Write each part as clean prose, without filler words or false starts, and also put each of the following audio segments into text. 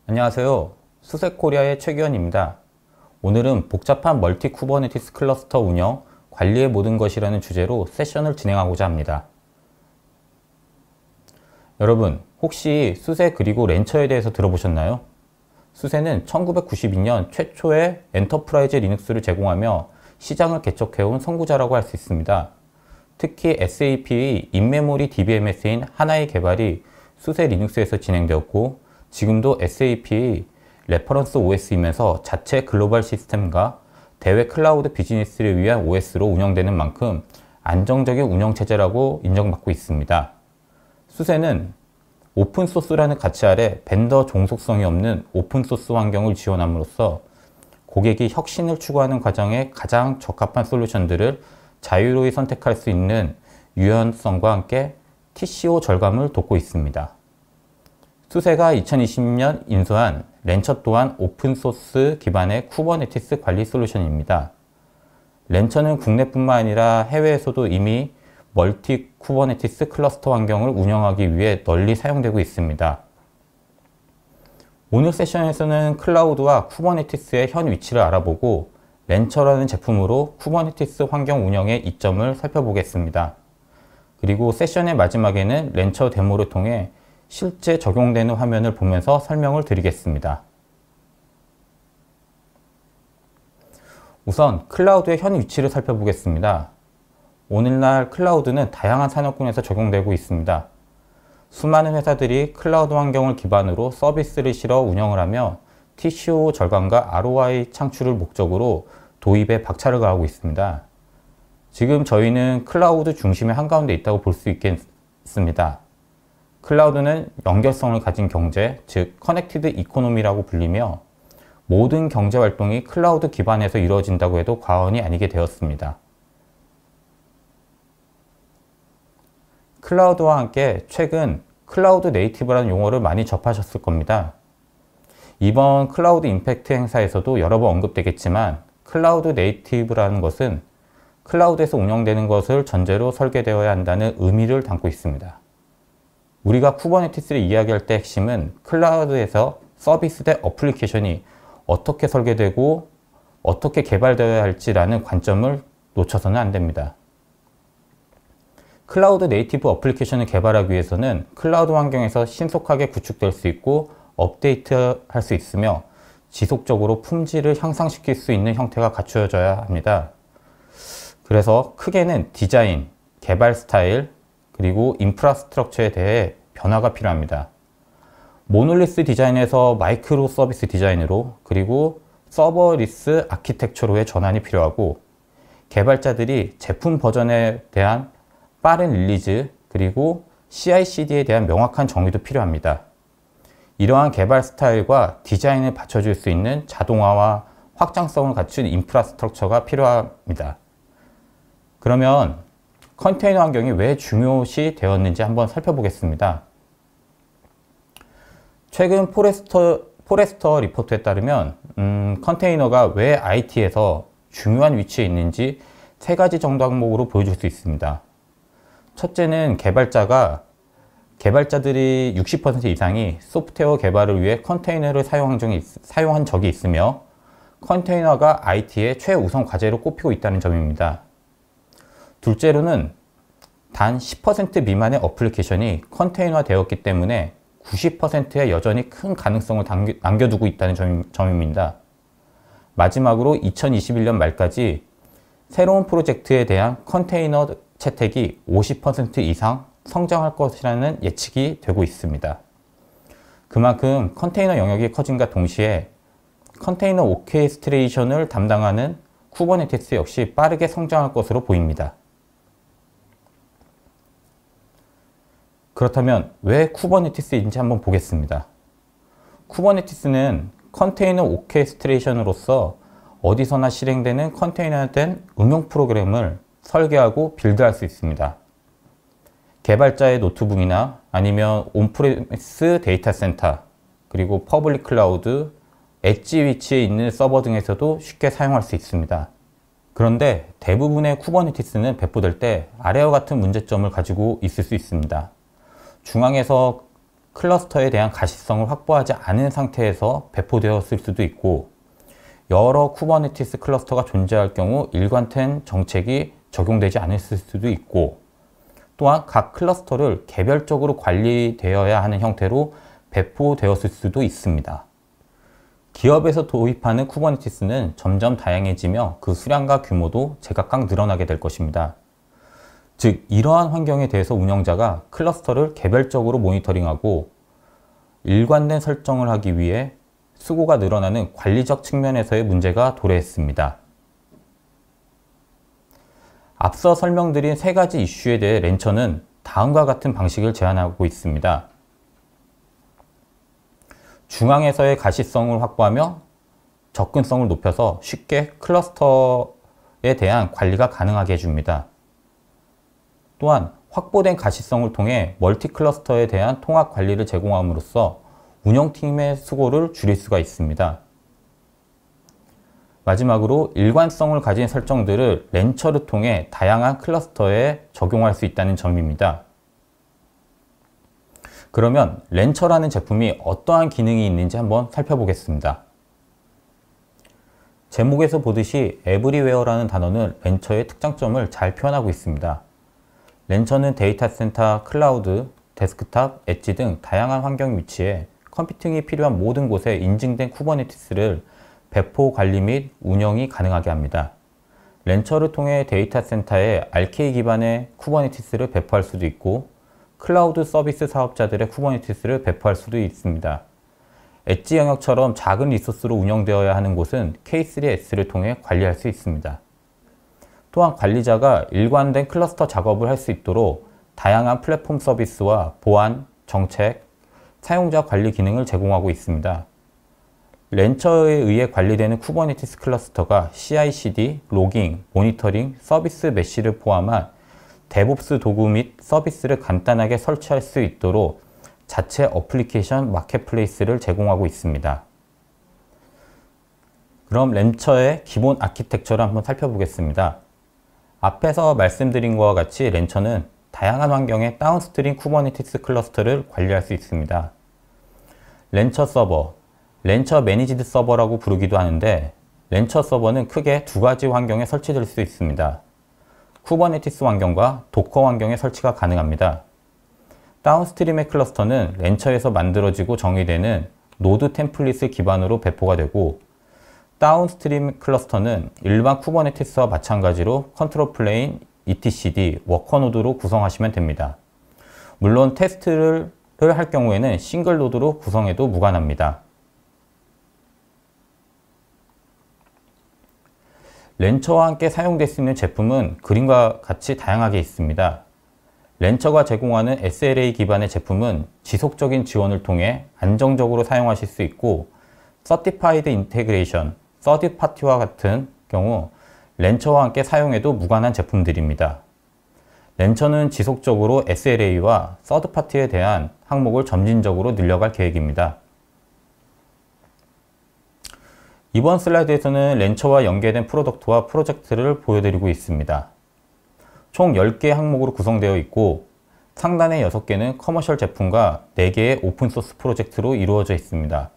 안녕하세요. 수세코리아의 최규현입니다. 오늘은 복잡한 멀티 쿠버네티스 클러스터 운영, 관리의 모든 것이라는 주제로 세션을 진행하고자 합니다. 여러분, 혹시 수세 그리고 렌처에 대해서 들어보셨나요? 수세는 1992년 최초의 엔터프라이즈 리눅스를 제공하며 시장을 개척해온 선구자라고 할 수 있습니다. 특히 SAP의 인메모리 DBMS인 하나의 개발이 수세 리눅스에서 진행되었고, 지금도 SAP의 레퍼런스 OS이면서 자체 글로벌 시스템과 대외 클라우드 비즈니스를 위한 OS로 운영되는 만큼 안정적인 운영체제라고 인정받고 있습니다. 수세는 오픈소스라는 가치 아래 벤더 종속성이 없는 오픈소스 환경을 지원함으로써 고객이 혁신을 추구하는 과정에 가장 적합한 솔루션들을 자유로이 선택할 수 있는 유연성과 함께 TCO 절감을 돕고 있습니다. 수세가 2020년 인수한 렌처 또한 오픈소스 기반의 쿠버네티스 관리 솔루션입니다. 렌처는 국내뿐만 아니라 해외에서도 이미 멀티 쿠버네티스 클러스터 환경을 운영하기 위해 널리 사용되고 있습니다. 오늘 세션에서는 클라우드와 쿠버네티스의 현 위치를 알아보고 렌처라는 제품으로 쿠버네티스 환경 운영의 이점을 살펴보겠습니다. 그리고 세션의 마지막에는 렌처 데모를 통해 실제 적용되는 화면을 보면서 설명을 드리겠습니다. 우선 클라우드의 현 위치를 살펴보겠습니다. 오늘날 클라우드는 다양한 산업군에서 적용되고 있습니다. 수많은 회사들이 클라우드 환경을 기반으로 서비스를 실어 운영을 하며 TCO 절감과 ROI 창출을 목적으로 도입에 박차를 가하고 있습니다. 지금 저희는 클라우드 중심의 한가운데 있다고 볼 수 있겠습니다. 클라우드는 연결성을 가진 경제, 즉 커넥티드 이코노미라고 불리며 모든 경제 활동이 클라우드 기반에서 이루어진다고 해도 과언이 아니게 되었습니다. 클라우드와 함께 최근 클라우드 네이티브라는 용어를 많이 접하셨을 겁니다. 이번 클라우드 임팩트 행사에서도 여러 번 언급되겠지만 클라우드 네이티브라는 것은 클라우드에서 운영되는 것을 전제로 설계되어야 한다는 의미를 담고 있습니다. 우리가 쿠버네티스를 이야기할 때 핵심은 클라우드에서 서비스 대 어플리케이션이 어떻게 설계되고 어떻게 개발되어야 할지라는 관점을 놓쳐서는 안 됩니다. 클라우드 네이티브 어플리케이션을 개발하기 위해서는 클라우드 환경에서 신속하게 구축될 수 있고 업데이트할 수 있으며 지속적으로 품질을 향상시킬 수 있는 형태가 갖추어져야 합니다. 그래서 크게는 디자인, 개발 스타일, 그리고 인프라스트럭처에 대해 변화가 필요합니다. 모놀리스 디자인에서 마이크로 서비스 디자인으로, 그리고 서버리스 아키텍처로의 전환이 필요하고, 개발자들이 제품 버전에 대한 빠른 릴리즈, 그리고 CI/CD에 대한 명확한 정의도 필요합니다. 이러한 개발 스타일과 디자인을 받쳐줄 수 있는 자동화와 확장성을 갖춘 인프라스트럭처가 필요합니다. 그러면 컨테이너 환경이 왜 중요시 되었는지 한번 살펴보겠습니다. 최근 포레스터 리포트에 따르면 컨테이너가 왜 IT에서 중요한 위치에 있는지 3가지 정도 항목으로 보여줄 수 있습니다. 첫째는 개발자들이 60% 이상이 소프트웨어 개발을 위해 컨테이너를 사용한 적이 있으며 컨테이너가 IT의 최우선 과제로 꼽히고 있다는 점입니다. 둘째로는 단 10% 미만의 어플리케이션이 컨테이너화 되었기 때문에 90%에 여전히 큰 가능성을 남겨두고 있다는 점입니다. 마지막으로 2021년 말까지 새로운 프로젝트에 대한 컨테이너 채택이 50% 이상 성장할 것이라는 예측이 되고 있습니다. 그만큼 컨테이너 영역이 커짐과 동시에 컨테이너 오케스트레이션을 담당하는 쿠버네티스 역시 빠르게 성장할 것으로 보입니다. 그렇다면 왜 쿠버네티스인지 한번 보겠습니다. 쿠버네티스는 컨테이너 오케스트레이션으로서 어디서나 실행되는 컨테이너화된 응용 프로그램을 설계하고 빌드할 수 있습니다. 개발자의 노트북이나 아니면 온프레미스 데이터 센터, 그리고 퍼블릭 클라우드, 엣지 위치에 있는 서버 등에서도 쉽게 사용할 수 있습니다. 그런데 대부분의 쿠버네티스는 배포될 때 아래와 같은 문제점을 가지고 있을 수 있습니다. 중앙에서 클러스터에 대한 가시성을 확보하지 않은 상태에서 배포되었을 수도 있고, 여러 쿠버네티스 클러스터가 존재할 경우 일관된 정책이 적용되지 않았을 수도 있고, 또한 각 클러스터를 개별적으로 관리되어야 하는 형태로 배포되었을 수도 있습니다. 기업에서 도입하는 쿠버네티스는 점점 다양해지며 그 수량과 규모도 제각각 늘어나게 될 것입니다. 즉, 이러한 환경에 대해서 운영자가 클러스터를 개별적으로 모니터링하고 일관된 설정을 하기 위해 수고가 늘어나는 관리적 측면에서의 문제가 도래했습니다. 앞서 설명드린 세 가지 이슈에 대해 렌처는 다음과 같은 방식을 제안하고 있습니다. 중앙에서의 가시성을 확보하며 접근성을 높여서 쉽게 클러스터에 대한 관리가 가능하게 해줍니다. 또한 확보된 가시성을 통해 멀티 클러스터에 대한 통합 관리를 제공함으로써 운영팀의 수고를 줄일 수가 있습니다. 마지막으로 일관성을 가진 설정들을 렌처를 통해 다양한 클러스터에 적용할 수 있다는 점입니다. 그러면 렌처라는 제품이 어떠한 기능이 있는지 한번 살펴보겠습니다. 제목에서 보듯이 에브리웨어라는 단어는 렌처의 특장점을 잘 표현하고 있습니다. 렌처는 데이터 센터, 클라우드, 데스크탑, 엣지 등 다양한 환경 위치에 컴퓨팅이 필요한 모든 곳에 인증된 쿠버네티스를 배포 관리 및 운영이 가능하게 합니다. 렌처를 통해 데이터 센터에 RK 기반의 쿠버네티스를 배포할 수도 있고, 클라우드 서비스 사업자들의 쿠버네티스를 배포할 수도 있습니다. 엣지 영역처럼 작은 리소스로 운영되어야 하는 곳은 K3S를 통해 관리할 수 있습니다. 또한 관리자가 일관된 클러스터 작업을 할 수 있도록 다양한 플랫폼 서비스와 보안, 정책, 사용자 관리 기능을 제공하고 있습니다. 렌처에 의해 관리되는 쿠버네티스 클러스터가 CI/CD, 로깅, 모니터링, 서비스 메쉬를 포함한 데브옵스 도구 및 서비스를 간단하게 설치할 수 있도록 자체 어플리케이션 마켓플레이스를 제공하고 있습니다. 그럼 렌처의 기본 아키텍처를 한번 살펴보겠습니다. 앞에서 말씀드린 것과 같이 렌처는 다양한 환경의 다운스트림 쿠버네티스 클러스터를 관리할 수 있습니다. 렌처 서버, 렌처 매니지드 서버라고 부르기도 하는데, 렌처 서버는 크게 두 가지 환경에 설치될 수 있습니다. 쿠버네티스 환경과 도커 환경에 설치가 가능합니다. 다운스트림의 클러스터는 렌처에서 만들어지고 정의되는 노드 템플릿을 기반으로 배포가 되고, 다운스트림 클러스터는 일반 쿠버네티스와 마찬가지로 컨트롤 플레인, etcd, 워커 노드로 구성하시면 됩니다. 물론 테스트를 할 경우에는 싱글 노드로 구성해도 무관합니다. 렌처와 함께 사용될 수 있는 제품은 그림과 같이 다양하게 있습니다. 렌처가 제공하는 SLA 기반의 제품은 지속적인 지원을 통해 안정적으로 사용하실 수 있고, Certified Integration, 서드 파티와 같은 경우 렌처와 함께 사용해도 무관한 제품들입니다. 렌처는 지속적으로 SLA와 서드 파티에 대한 항목을 점진적으로 늘려갈 계획입니다. 이번 슬라이드에서는 렌처와 연계된 프로덕트와 프로젝트를 보여드리고 있습니다. 총 10개의 항목으로 구성되어 있고, 상단의 6개는 커머셜 제품과 4개의 오픈소스 프로젝트로 이루어져 있습니다.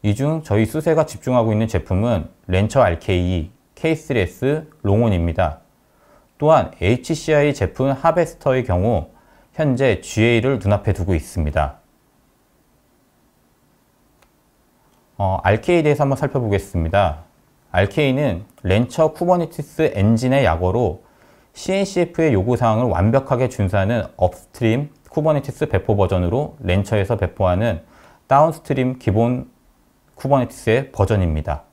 이 중 저희 수세가 집중하고 있는 제품은 렌처 RK, K3S, 롱온입니다. 또한 HCI 제품 하베스터의 경우 현재 GA를 눈앞에 두고 있습니다. RK에 대해서 한번 살펴보겠습니다. RK는 렌처 쿠버네티스 엔진의 약어로 CNCF의 요구사항을 완벽하게 준수하는 업스트림 쿠버네티스 배포 버전으로 렌처에서 배포하는 다운스트림 기본 쿠버네티스의 버전입니다.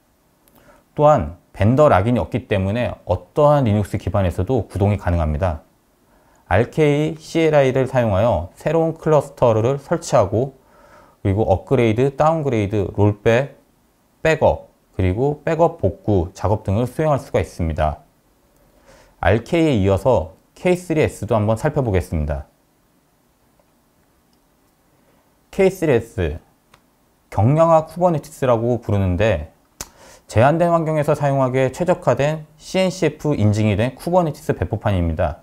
또한 벤더 락인이 없기 때문에 어떠한 리눅스 기반에서도 구동이 가능합니다. RK CLI를 사용하여 새로운 클러스터를 설치하고, 그리고 업그레이드, 다운그레이드, 롤백, 백업, 그리고 백업 복구 작업 등을 수행할 수가 있습니다. RK에 이어서 K3S도 한번 살펴보겠습니다. K3S, 경량화 쿠버네티스라고 부르는데, 제한된 환경에서 사용하기에 최적화된 CNCF 인증이 된 쿠버네티스 배포판입니다.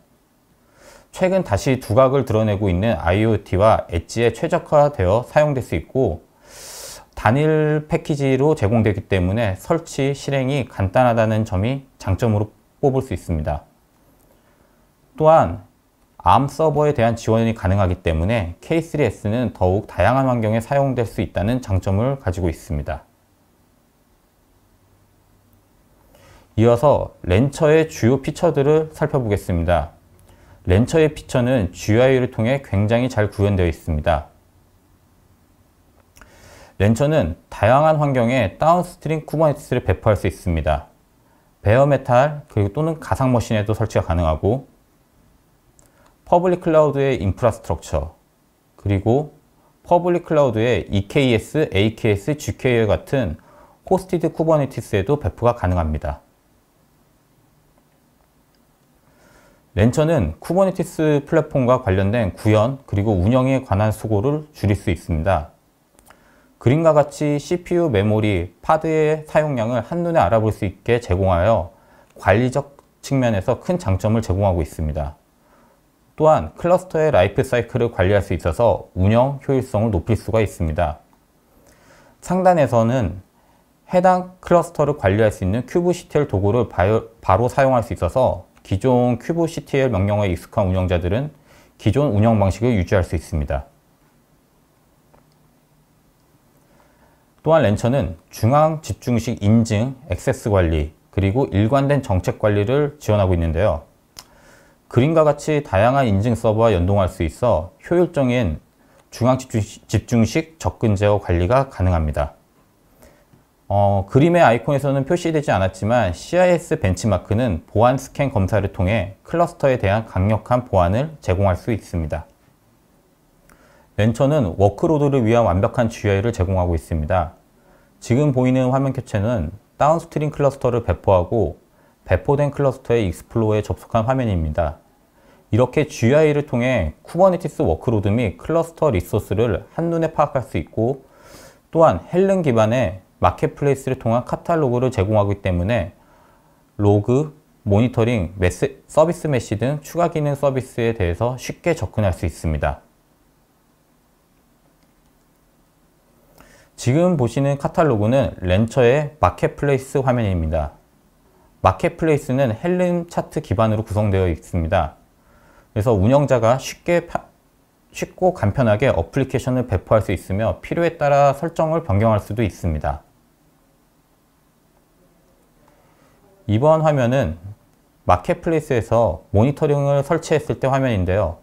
최근 다시 두각을 드러내고 있는 IoT와 엣지에 최적화되어 사용될 수 있고 단일 패키지로 제공되기 때문에 설치, 실행이 간단하다는 점이 장점으로 뽑을 수 있습니다. 또한 ARM 서버에 대한 지원이 가능하기 때문에 K3S는 더욱 다양한 환경에 사용될 수 있다는 장점을 가지고 있습니다. 이어서 렌처의 주요 피처들을 살펴보겠습니다. 렌처의 피처는 GUI를 통해 굉장히 잘 구현되어 있습니다. 렌처는 다양한 환경에 다운스트림 쿠버네티스를 배포할 수 있습니다. 베어메탈 그리고 또는 가상 머신에도 설치가 가능하고 퍼블릭 클라우드의 인프라스트럭처 그리고 퍼블릭 클라우드의 EKS, AKS, GKA 같은 호스티드 쿠버네티스에도 배포가 가능합니다. 렌처는 쿠버네티스 플랫폼과 관련된 구현 그리고 운영에 관한 수고를 줄일 수 있습니다. 그림과 같이 CPU, 메모리, 파드의 사용량을 한눈에 알아볼 수 있게 제공하여 관리적 측면에서 큰 장점을 제공하고 있습니다. 또한 클러스터의 라이프 사이클을 관리할 수 있어서 운영 효율성을 높일 수가 있습니다. 상단에서는 해당 클러스터를 관리할 수 있는 kubectl 도구를 바로 사용할 수 있어서 기존 kubectl 명령어에 익숙한 운영자들은 기존 운영 방식을 유지할 수 있습니다. 또한 렌처는 중앙 집중식 인증, 액세스 관리, 그리고 일관된 정책 관리를 지원하고 있는데요. 그림과 같이 다양한 인증 서버와 연동할 수 있어 효율적인 중앙 집중식 접근 제어 관리가 가능합니다. 그림의 아이콘에서는 표시되지 않았지만 CIS 벤치마크는 보안 스캔 검사를 통해 클러스터에 대한 강력한 보안을 제공할 수 있습니다. 렌처는 워크로드를 위한 완벽한 GUI를 제공하고 있습니다. 지금 보이는 화면 캡처는 다운스트림 클러스터를 배포하고 배포된 클러스터의 익스플로어에 접속한 화면입니다. 이렇게 GUI를 통해 쿠버네티스 워크로드 및 클러스터 리소스를 한눈에 파악할 수 있고 또한 헬름 기반의 마켓플레이스를 통한 카탈로그를 제공하기 때문에 로그, 모니터링, 서비스 메시 등 추가 기능 서비스에 대해서 쉽게 접근할 수 있습니다. 지금 보시는 카탈로그는 렌처의 마켓플레이스 화면입니다. 마켓플레이스는 헬름 차트 기반으로 구성되어 있습니다. 그래서 운영자가 쉽고 간편하게 어플리케이션을 배포할 수 있으며 필요에 따라 설정을 변경할 수도 있습니다. 이번 화면은 마켓플레이스에서 모니터링을 설치했을 때 화면인데요.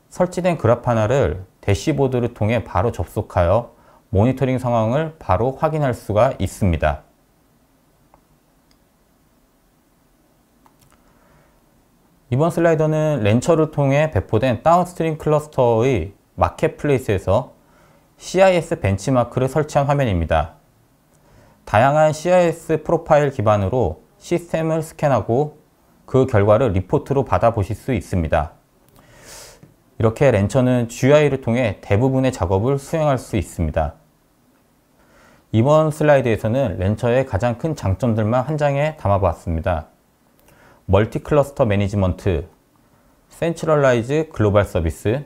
설치된 그래파나를 대시보드를 통해 바로 접속하여 모니터링 상황을 바로 확인할 수가 있습니다. 이번 슬라이더는 렌처를 통해 배포된 다운스트림 클러스터의 마켓플레이스에서 CIS 벤치마크를 설치한 화면입니다. 다양한 CIS 프로파일 기반으로 시스템을 스캔하고 그 결과를 리포트로 받아보실 수 있습니다. 이렇게 렌처는 GUI를 통해 대부분의 작업을 수행할 수 있습니다. 이번 슬라이드에서는 렌처의 가장 큰 장점들만 한 장에 담아보았습니다. 멀티 클러스터 매니지먼트, 센트럴라이즈 글로벌 서비스,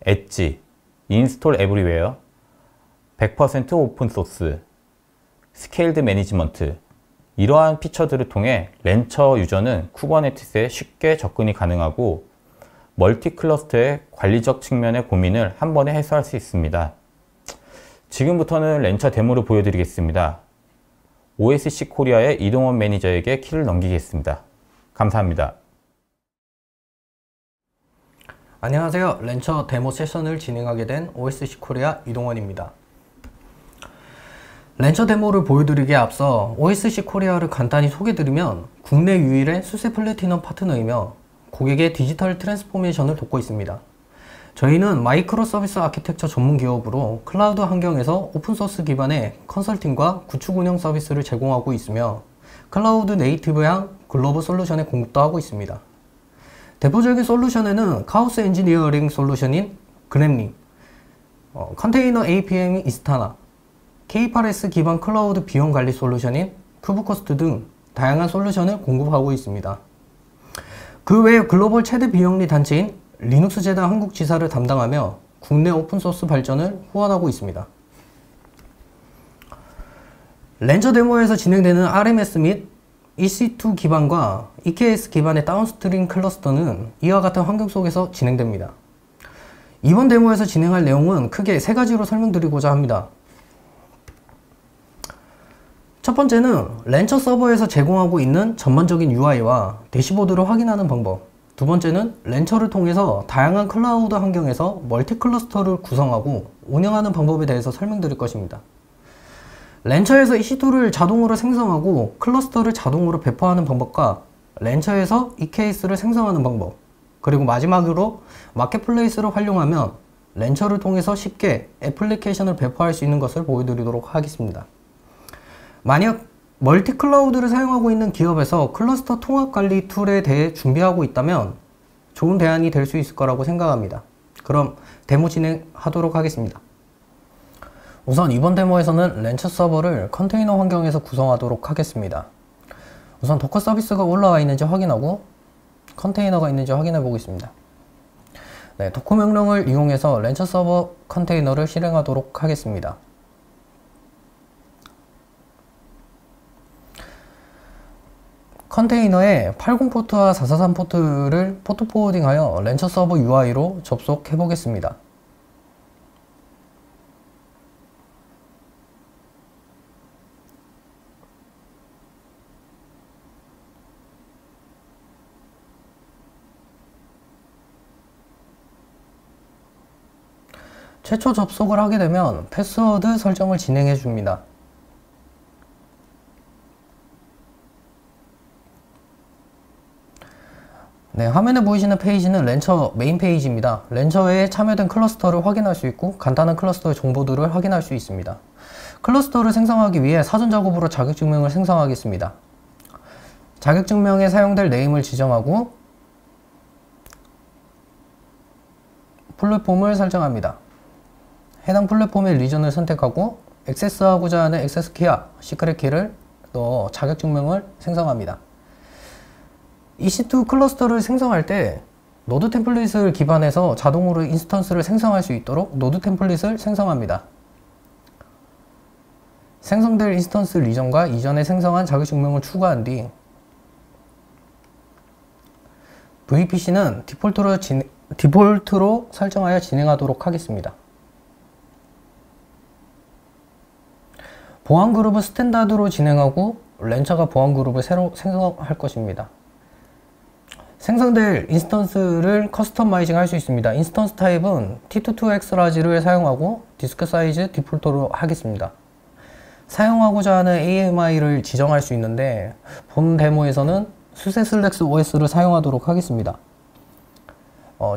엣지, 인스톨 에브리웨어, 100% 오픈소스, 스케일드 매니지먼트, 이러한 피처들을 통해 렌처 유저는 쿠버네티스에 쉽게 접근이 가능하고 멀티 클러스터의 관리적 측면의 고민을 한 번에 해소할 수 있습니다. 지금부터는 렌처 데모를 보여드리겠습니다. OSC 코리아의 이동원 매니저에게 키를 넘기겠습니다. 감사합니다. 안녕하세요. 렌처 데모 세션을 진행하게 된 OSC 코리아 이동원입니다. 렌처 데모를 보여드리기에 앞서 OSC 코리아를 간단히 소개드리면 국내 유일의 수세 플래티넘 파트너이며 고객의 디지털 트랜스포메이션을 돕고 있습니다. 저희는 마이크로 서비스 아키텍처 전문 기업으로 클라우드 환경에서 오픈소스 기반의 컨설팅과 구축 운영 서비스를 제공하고 있으며 클라우드 네이티브향 글로벌 솔루션의 공급도 하고 있습니다. 대표적인 솔루션에는 카오스 엔지니어링 솔루션인 그램링, 컨테이너 APM 이스타나, K8S 기반 클라우드 비용 관리 솔루션인 큐브코스트 등 다양한 솔루션을 공급하고 있습니다. 그 외에 글로벌 최대 비영리 단체인 리눅스 재단 한국 지사를 담당하며 국내 오픈소스 발전을 후원하고 있습니다. 렌처 데모에서 진행되는 RMS 및 EC2 기반과 EKS 기반의 다운스트림 클러스터는 이와 같은 환경 속에서 진행됩니다. 이번 데모에서 진행할 내용은 크게 세 가지로 설명드리고자 합니다. 첫 번째는 렌처 서버에서 제공하고 있는 전반적인 UI와 대시보드를 확인하는 방법. 두 번째는 렌처를 통해서 다양한 클라우드 환경에서 멀티 클러스터를 구성하고 운영하는 방법에 대해서 설명드릴 것입니다. 렌처에서 EC2를 자동으로 생성하고 클러스터를 자동으로 배포하는 방법과 렌처에서 EKS를 생성하는 방법, 그리고 마지막으로 마켓플레이스를 활용하면 렌처를 통해서 쉽게 애플리케이션을 배포할 수 있는 것을 보여드리도록 하겠습니다. 만약 멀티 클라우드를 사용하고 있는 기업에서 클러스터 통합 관리 툴에 대해 준비하고 있다면 좋은 대안이 될 수 있을 거라고 생각합니다. 그럼 데모 진행하도록 하겠습니다. 우선 이번 데모에서는 렌처 서버를 컨테이너 환경에서 구성하도록 하겠습니다. 우선 도커 서비스가 올라와 있는지 확인하고 컨테이너가 있는지 확인해 보겠습니다. 네, 도커 명령을 이용해서 렌처 서버 컨테이너를 실행하도록 하겠습니다. 컨테이너에 80포트와 443포트를 포트 포워딩하여 렌처 서버 UI로 접속해 보겠습니다. 최초 접속을 하게 되면 패스워드 설정을 진행해 줍니다. 네, 화면에 보이시는 페이지는 렌처 메인 페이지입니다. 렌처에 참여된 클러스터를 확인할 수 있고 간단한 클러스터의 정보들을 확인할 수 있습니다. 클러스터를 생성하기 위해 사전 작업으로 자격증명을 생성하겠습니다. 자격증명에 사용될 네임을 지정하고 플랫폼을 설정합니다. 해당 플랫폼의 리전을 선택하고 액세스하고자 하는 액세스 키와 시크릿 키를 넣어 자격증명을 생성합니다. EC2 클러스터를 생성할 때 노드 템플릿을 기반해서 자동으로 인스턴스를 생성할 수 있도록 노드 템플릿을 생성합니다. 생성될 인스턴스 리전과 이전에 생성한 자격증명을 추가한 뒤 VPC는 디폴트로 설정하여 진행하도록 하겠습니다. 보안 그룹은 스탠다드로 진행하고 렌처가 보안 그룹을 새로 생성할 것입니다. 생성될 인스턴스를 커스터마이징 할 수 있습니다. 인스턴스 타입은 T22X라지를 사용하고 디스크 사이즈 디폴트로 하겠습니다. 사용하고자 하는 AMI를 지정할 수 있는데 본 데모에서는 수세슬렉스 OS를 사용하도록 하겠습니다.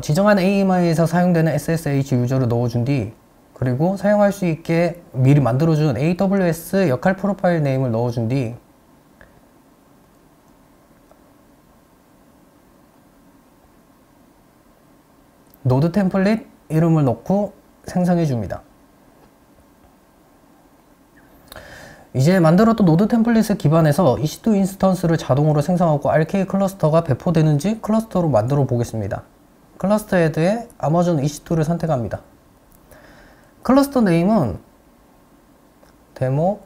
지정한 AMI에서 사용되는 SSH 유저를 넣어준 뒤 그리고 사용할 수 있게 미리 만들어준 AWS 역할 프로파일 네임을 넣어준 뒤 노드 템플릿 이름을 넣고 생성해 줍니다. 이제 만들었던 노드 템플릿을 기반해서 EC2 인스턴스를 자동으로 생성하고 RK 클러스터가 배포되는지 클러스터로 만들어 보겠습니다. 클러스터 헤드에 아마존 EC2를 선택합니다. 클러스터 네임은 데모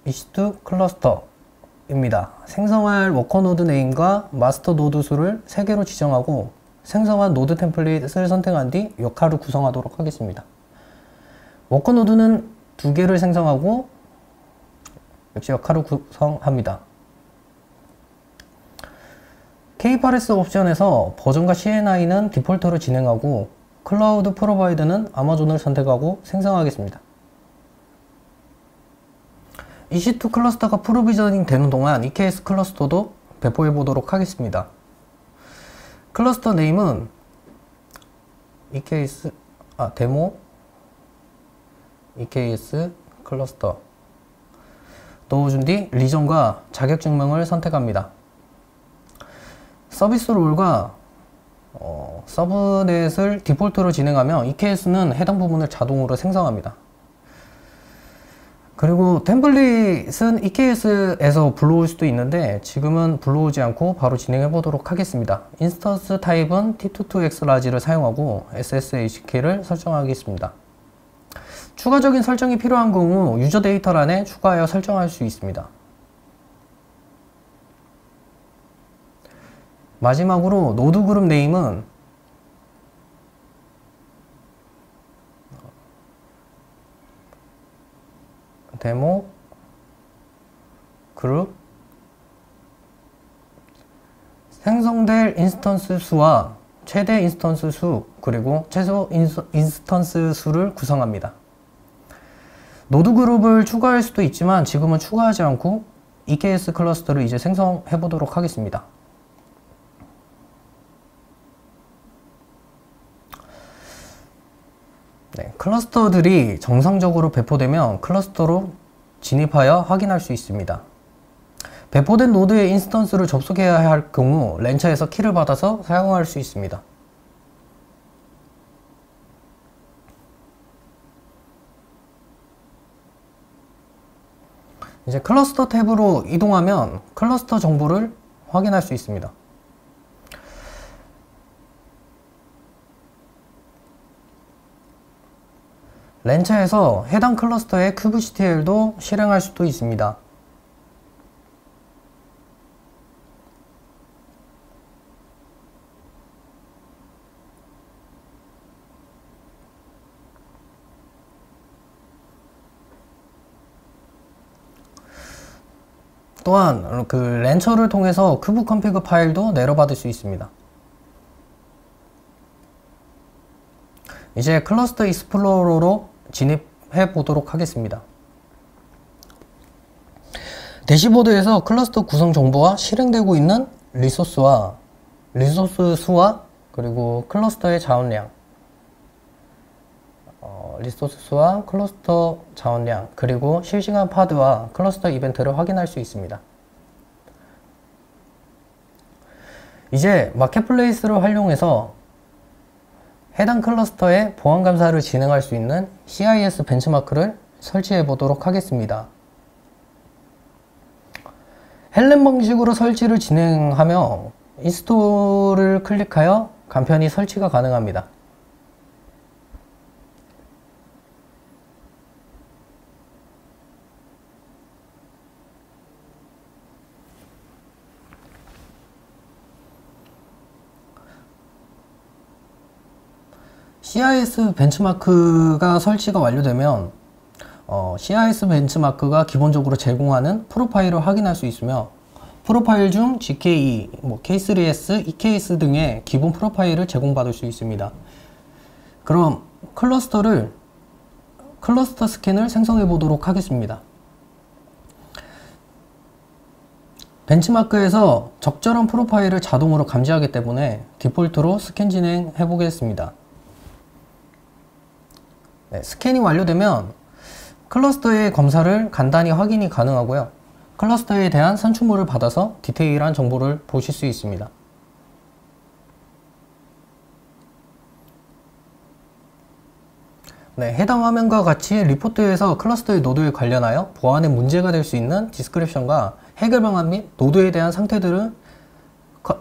EC2 클러스터입니다. 생성할 워커 노드 네임과 마스터 노드 수를 3개로 지정하고 생성한 노드 템플릿을 선택한 뒤 역할을 구성하도록 하겠습니다. 워커 노드는 2개를 생성하고 역시 역할을 구성합니다. K8S 옵션에서 버전과 CNI는 디폴트로 진행하고 클라우드 프로바이더는 아마존을 선택하고 생성하겠습니다. EC2 클러스터가 프로비저닝 되는 동안 EKS 클러스터도 배포해 보도록 하겠습니다. 클러스터 네임은 데모 EKS 클러스터 넣어준 뒤 리전과 자격증명을 선택합니다. 서비스 롤과 서브넷을 디폴트로 진행하며 EKS는 해당 부분을 자동으로 생성합니다. 그리고 템플릿은 EKS에서 불러올 수도 있는데 지금은 불러오지 않고 바로 진행해 보도록 하겠습니다. 인스턴스 타입은 T22X 라지를 사용하고 SSHK를 설정하겠습니다. 추가적인 설정이 필요한 경우 유저 데이터란에 추가하여 설정할 수 있습니다. 마지막으로 노드 그룹 네임은 데모 그룹 생성될 인스턴스 수와 최대 인스턴스 수 그리고 최소 인스턴스 수를 구성합니다. 노드 그룹을 추가할 수도 있지만 지금은 추가하지 않고 EKS 클러스터를 이제 생성해 보도록 하겠습니다. 네, 클러스터들이 정상적으로 배포되면 클러스터로 진입하여 확인할 수 있습니다. 배포된 노드의 인스턴스를 접속해야 할 경우 렌처에서 키를 받아서 사용할 수 있습니다. 이제 클러스터 탭으로 이동하면 클러스터 정보를 확인할 수 있습니다. 렌처에서 해당 클러스터의 kubectl도 실행할 수도 있습니다. 또한 그 렌처를 통해서 kubeconfig 파일도 내려받을 수 있습니다. 이제 클러스터 익스플로러로 진입해 보도록 하겠습니다. 대시보드에서 클러스터 구성 정보와 실행되고 있는 리소스 수와 그리고 클러스터의 자원량, 리소스 수와 클러스터 자원량, 그리고 실시간 파드와 클러스터 이벤트를 확인할 수 있습니다. 이제 마켓플레이스를 활용해서 해당 클러스터의 보안 감사를 진행할 수 있는 CIS 벤치마크를 설치해 보도록 하겠습니다. 헬렌 방식으로 설치를 진행하며 인스톨을 클릭하여 간편히 설치가 가능합니다. CIS 벤치마크가 설치가 완료되면 CIS 벤치마크가 기본적으로 제공하는 프로파일을 확인할 수 있으며 프로파일 중 GKE, K3S, EKS 등의 기본 프로파일을 제공받을 수 있습니다. 그럼 클러스터 스캔을 생성해 보도록 하겠습니다. 벤치마크에서 적절한 프로파일을 자동으로 감지하기 때문에 디폴트로 스캔 진행해 보겠습니다. 네, 스캔이 완료되면 클러스터의 검사를 간단히 확인이 가능하고요. 클러스터에 대한 산출물을 받아서 디테일한 정보를 보실 수 있습니다. 네, 해당 화면과 같이 리포트에서 클러스터의 노드에 관련하여 보안에 문제가 될 수 있는 디스크립션과 해결 방안 및 노드에 대한 상태들을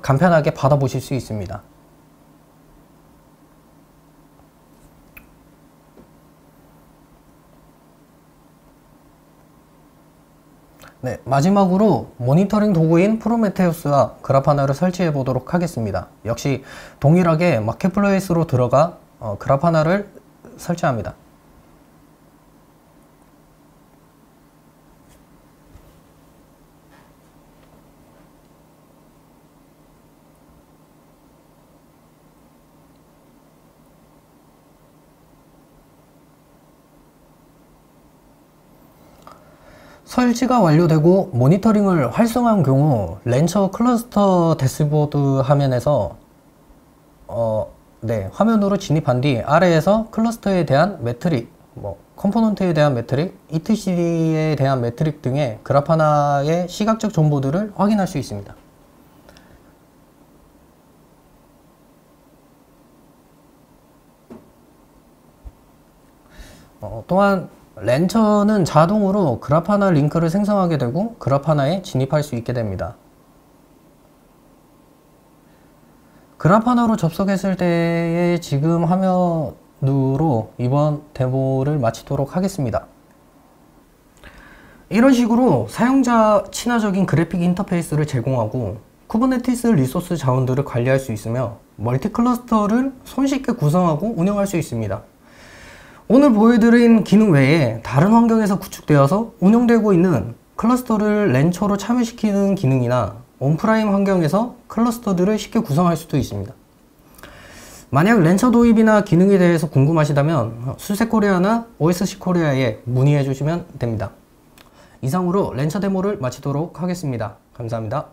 간편하게 받아보실 수 있습니다. 네, 마지막으로 모니터링 도구인 프로메테우스와 그라파나를 설치해 보도록 하겠습니다. 역시 동일하게 마켓플레이스로 들어가 그라파나를 설치합니다. 설치가 완료되고 모니터링을 활성화한 경우 렌처 클러스터 대시보드 화면에서 화면으로 진입한 뒤 아래에서 클러스터에 대한 매트릭, 컴포넌트에 대한 매트릭, etcd에 대한 매트릭 등의 그래파나의 시각적 정보들을 확인할 수 있습니다. 또한 렌처는 자동으로 그라파나 링크를 생성하게 되고 그라파나에 진입할 수 있게 됩니다. 그라파나로 접속했을 때의 지금 화면으로 이번 데모를 마치도록 하겠습니다. 이런 식으로 사용자 친화적인 그래픽 인터페이스를 제공하고 쿠버네티스 리소스 자원들을 관리할 수 있으며 멀티 클러스터를 손쉽게 구성하고 운영할 수 있습니다. 오늘 보여드린 기능 외에 다른 환경에서 구축되어서 운영되고 있는 클러스터를 렌처로 참여시키는 기능이나 온프라임 환경에서 클러스터들을 쉽게 구성할 수도 있습니다. 만약 렌처 도입이나 기능에 대해서 궁금하시다면 수세코리아나 OSC 코리아에 문의해 주시면 됩니다. 이상으로 렌처 데모를 마치도록 하겠습니다. 감사합니다.